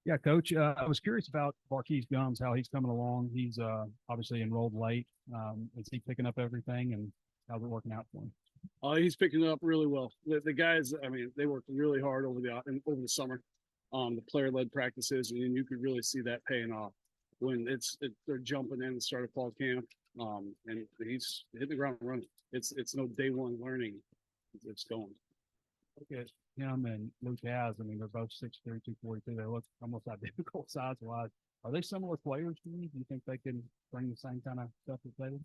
Yeah, Coach. I was curious about Marquis Jones, how he's coming along. He's obviously enrolled late. Is he picking up everything, and how's it working out for him? He's picking it up really well. The guys, I mean, they worked really hard over the summer, the player-led practices, and you could really see that paying off when they're jumping in the start of fall camp, and he's hitting the ground running. It's no day one learning. It's going. Look at him and Luke Has. I mean, they're both 6'3", 242. They look almost identical size-wise. Are they similar players to you? Do you think they can bring the same kind of stuff to the table?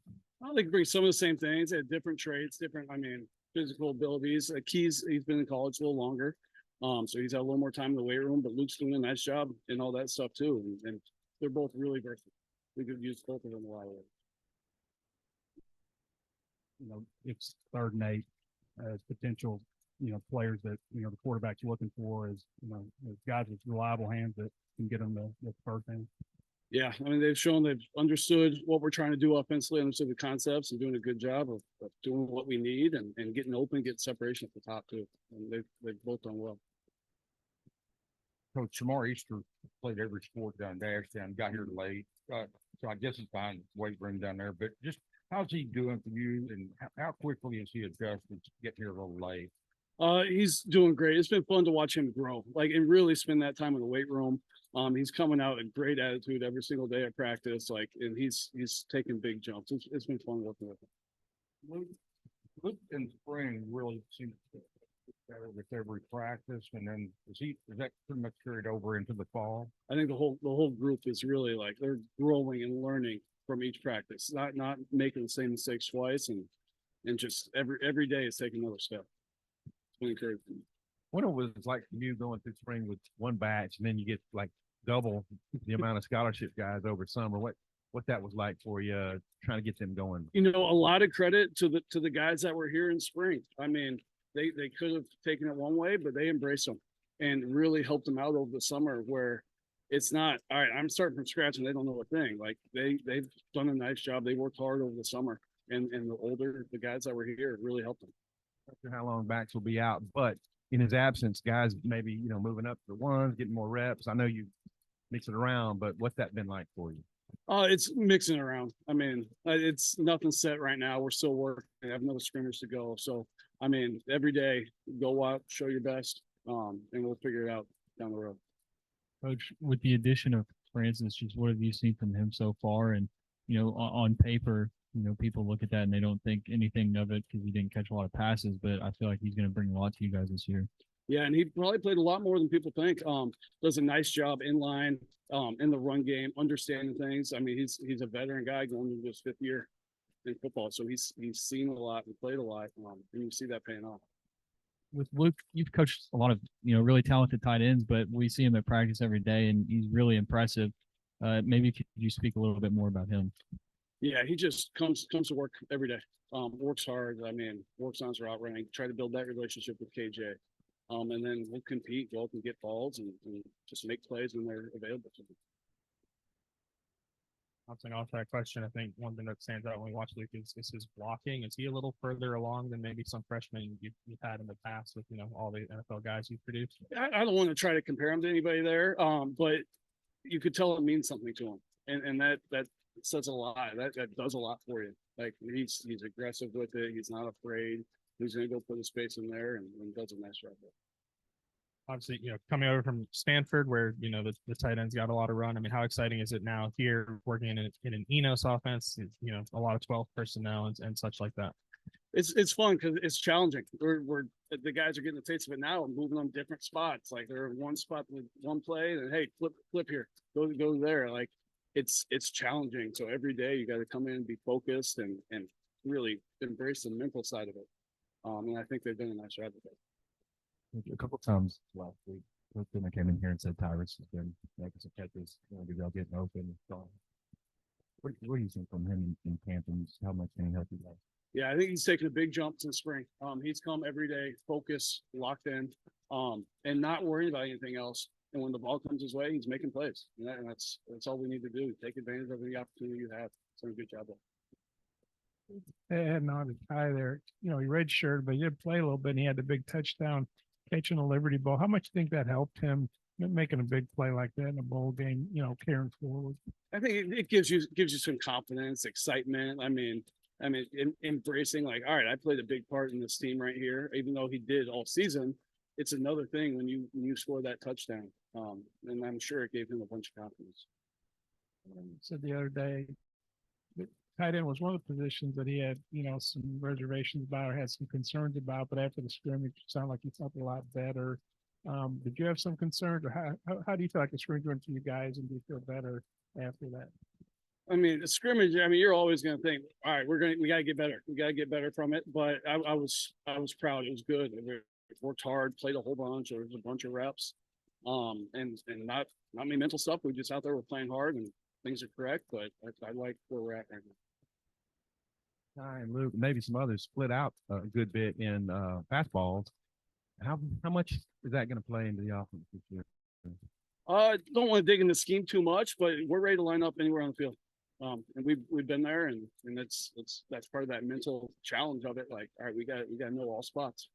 I think bring some of the same things. They have different traits, I mean, physical abilities. Keys, he's been in college a little longer, so he's had a little more time in the weight room. But Luke's doing a nice job and all that stuff too. And they're both really versatile. We could use both of them a lot of ways. It's 3rd and 8 as potential, players that the quarterback's looking for is guys with reliable hands that can get them the first in. Yeah, I mean, they've shown they've understood what we're trying to do offensively, understood the concepts, and doing a good job of doing what we need and getting open, getting separation at the top too. And they've both done well. Coach Shamar Easter played every sport down Dashtown, got here late. So I guess it's fine weight room down there. But just how's he doing for you, and how quickly is he adjusted to get here a little late? He's doing great. It's been fun to watch him grow, and really spend that time in the weight room. He's coming out in great attitude every single day at practice, and he's taking big jumps. It's been fun working with him. Luke in spring really seems to get better with every practice, and then is that pretty much carried over into the fall? I think the whole group is really they're growing and learning from each practice, not making the same mistakes twice, and just every day is taking another step. What it was like for you going through spring with one batch, and then you get double the amount of scholarship guys over summer. What that was like for you, trying to get them going? A lot of credit to the guys that were here in spring. I mean, they could have taken it one way, but they embraced them and really helped them out over the summer. Where it's not all right, I'm starting from scratch and they don't know a thing. They've done a nice job. They worked hard over the summer, and the guys that were here really helped them. Not sure how long backs will be out, but in his absence, guys maybe moving up to ones, getting more reps. I know you mix it around, but what's that been like for you? It's mixing around. I mean, it's nothing set right now. We're still working. I have another scrimmage to go. So, I mean, every day, go out, show your best, and we'll figure it out down the road. Coach, with the addition of Francis, just what have you seen from him so far? And, on paper, people look at that and they don't think anything of it because he didn't catch a lot of passes, but I feel like he's going to bring a lot to you guys this year. Yeah, and he probably played a lot more than people think. Does a nice job in line, in the run game, understanding things. I mean, he's a veteran guy going into his 5th year in football, so he's seen a lot and played a lot, and you see that paying off. With Luke, you've coached a lot of really talented tight ends, but we see him at practice every day, and he's really impressive. Maybe could you speak a little bit more about him? Yeah, he just comes to work every day. Works hard. I mean, works on his route running. Try to build that relationship with KJ. And then we'll compete, go up and get balls, and just make plays when they're available to them. Bouncing off that question, I think one thing that stands out when we watch Luke is his blocking. Is he a little further along than maybe some freshmen you've had in the past with all the NFL guys you've produced? I don't want to try to compare him to anybody there, but you could tell it means something to him, and that says a lot. That does a lot for you. He's aggressive with it. He's not afraid. He's going to go put his space in there and does a nice job there. Obviously, coming over from Stanford where, the tight ends got a lot of run. I mean, how exciting is it now here working in an Enos offense, a lot of 12 personnel and such like that? It's fun because it's challenging. We're the guys are getting the taste of it now and moving on different spots. They're in one spot with one play and hey, flip here, go there. It's challenging. So every day you got to come in and be focused and really embrace the mental side of it. And I think they've done a nice job with it. A couple times last week, I came in here and said Tyrus has been making some catches, they're getting open. What do you think from him in camp, and how much can he help you guys? Yeah, I think he's taken a big jump since spring. He's come every day, focused, locked in, and not worried about anything else. And when the ball comes his way, he's making plays. And that's all we need to do. Take advantage of any opportunity you have. So a good job there. They had not a tie there. He redshirted, but he did play a little bit, and he had the big touchdown catching the Liberty Ball. How much do you think that helped him, making a big play like that in a bowl game, carrying forward. I think it gives you some confidence, excitement. Embracing like, all right, I played a big part in this team right here, even though he did all season. It's another thing when you score that touchdown. And I'm sure it gave him a bunch of confidence. Said the other day, that tight end was one of the positions that he had, some reservations about or had some concerns about, but after the scrimmage, it sounded like he felt a lot better. Did you have some concerns, or how do you feel like the scrimmage went for you guys, and do you feel better after that? A scrimmage, you're always going to think, all right, we got to get better. We got to get better from it. But I was proud. It was good. We worked hard, played a whole bunch. There was a bunch of reps. And not many mental stuff. We just out there, we're playing hard and things are correct. But I like where we're at right now. Ty and Luke, maybe some others split out a good bit in fastballs. How much is that going to play into the offense this year? Don't want to dig in the scheme too much, but we're ready to line up anywhere on the field. And we've been there, and that's part of that mental challenge of it. Like, all right, we got to know all spots.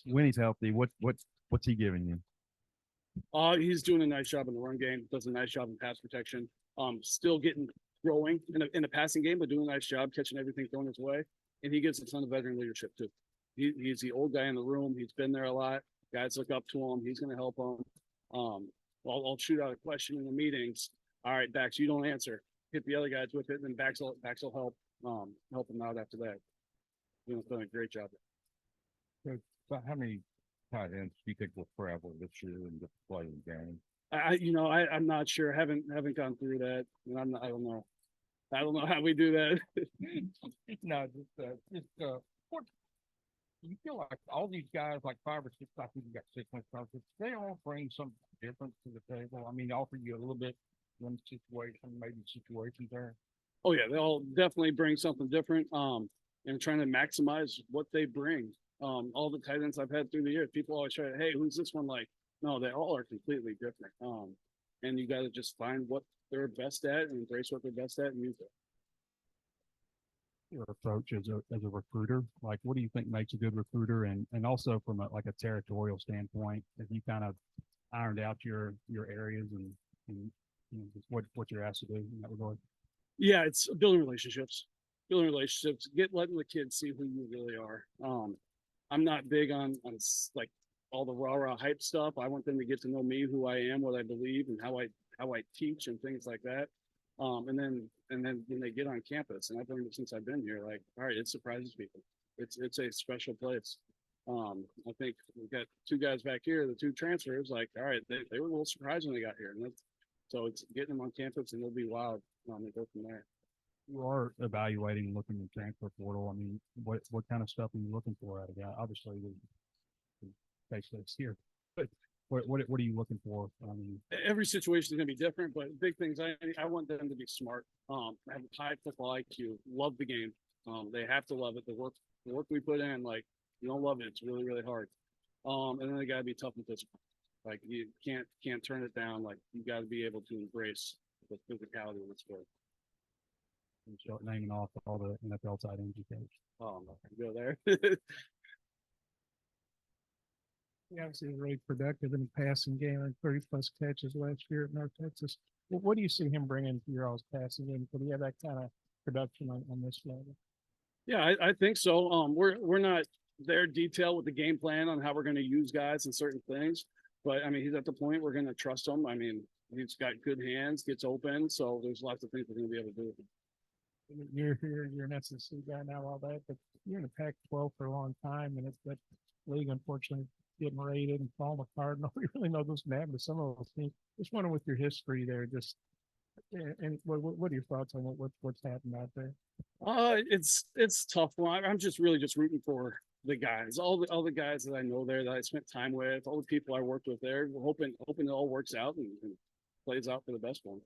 When he's healthy, what's he giving you? He's doing a nice job in the run game. Does a nice job in pass protection. Still growing in a passing game, but doing a nice job catching everything thrown his way. And he gives a ton of veteran leadership too. He's the old guy in the room. He's been there a lot. Guys look up to him. He's going to help them. I'll shoot out a question in the meetings. All right, Bax, you don't answer. Hit the other guys with it, and then Bax will help them out after that. He's done a great job. So how many tight ends do you think will travel this year and get to play in the game? I'm not sure. Haven't gone through that. And I don't know. I don't know how we do that. No, what do you feel like all these guys, like 5 or 6, I think you got 6 months, they all bring something different to the table? Offer you a little bit one situation, maybe situations there. Oh yeah, they all definitely bring something different. And trying to maximize what they bring. All the tight ends I've had through the years, people always try to, hey, who's this one like? No, they all are completely different. And you got to just find what they're best at and embrace what they're best at and use it. Your approach as a recruiter, like what do you think makes a good recruiter, and also from a territorial standpoint, have you kind of ironed out your areas and just what you're asked to do in that regard? Yeah, it's building relationships, letting the kids see who you really are. I'm not big on like all the rah hype stuff. I want them to get to know me, who I am, what I believe, and how I teach and things like that. And then when they get on campus, and I've learned it since I've been here, like, all right, it surprises people. It's a special place. I think we've got 2 guys back here, the 2 transfers, like, all right, they were a little surprised when they got here. And so it's getting them on campus and they'll be wild. They go from there. You are evaluating, looking at transfer portal. What kind of stuff are you looking for out of that? Obviously, the basically it's here, but what are you looking for? Every situation is going to be different, but big things. I want them to be smart. Have high football IQ. Love the game. They have to love it. The work we put in, like, you don't love it, it's really, really hard. And then they got to be tough and physical. Like, you can't turn it down. Like, you got to be able to embrace the physicality of the sport. And start naming off all the NFL tight ends you coach. Oh, I'm not going to go there. He obviously was really productive in the passing game, like 30+ catches last year at North Texas. What do you see him bringing to your all's passing game? Could he have that kind of production on this level? Yeah, I think so. We're not there detailed with the game plan on how we're going to use guys and certain things, but he's at the point we're going to trust him. He's got good hands, gets open, so there's lots of things we're going to be able to do with him. You're here, you're an SEC guy now, all that, but you're in the Pac-12 for a long time, and it's that league, unfortunately, getting raided and falling apart. Nobody really knows what's going to happen to some of those teams. Just wondering with your history there, and what are your thoughts on what's happened out there? It's tough. I'm just really rooting for the guys, all the guys that I know there, that I spent time with, all the people I worked with there. We're hoping it all works out and plays out for the best one.